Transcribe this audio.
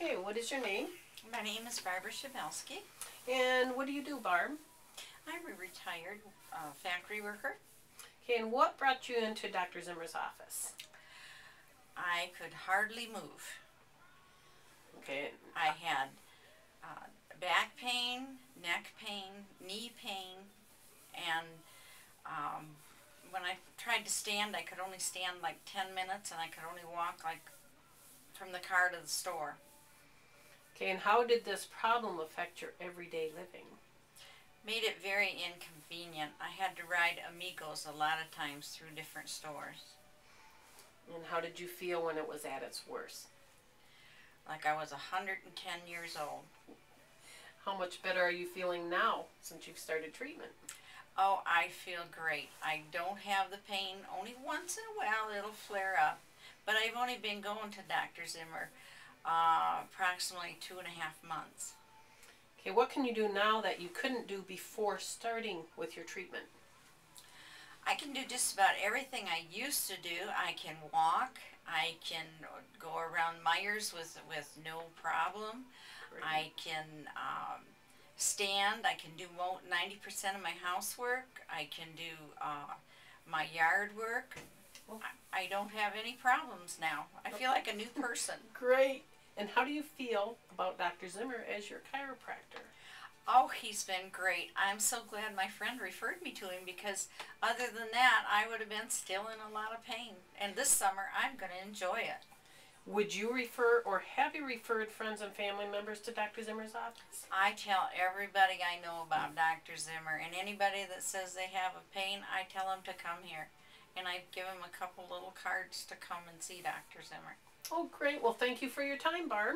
Okay, what is your name? My name is Barbara Shamelski. And what do you do, Barb? I'm a retired factory worker. Okay, and what brought you into Dr. Zimmer's office? I could hardly move. Okay. I had back pain, neck pain, knee pain, and when I tried to stand, I could only stand like 10 minutes, and I could only walk like from the car to the store. Okay, and how did this problem affect your everyday living? Made it very inconvenient. I had to ride Amigos a lot of times through different stores. And how did you feel when it was at its worst? Like I was 110 years old. How much better are you feeling now since you've started treatment? Oh, I feel great. I don't have the pain. Only once in a while it'll flare up. But I've only been going to Dr. Zimmer approximately 2.5 months. Okay, what can you do now that you couldn't do before starting with your treatment? I can do just about everything I used to do. I can walk. I can go around Myers with no problem. Great. I can stand. I can do 90% of my housework. I can do my yard work. I don't have any problems now. I feel like a new person. Great. And how do you feel about Dr. Zimmer as your chiropractor? Oh, he's been great. I'm so glad my friend referred me to him, because other than that, I would have been still in a lot of pain. And this summer, I'm going to enjoy it. Would you refer, or have you referred friends and family members to Dr. Zimmer's office? I tell everybody I know about Dr. Zimmer, and anybody that says they have a pain, I tell them to come here. And I give them a couple little cards to come and see Dr. Zimmer. Oh, great. Well, thank you for your time, Barb.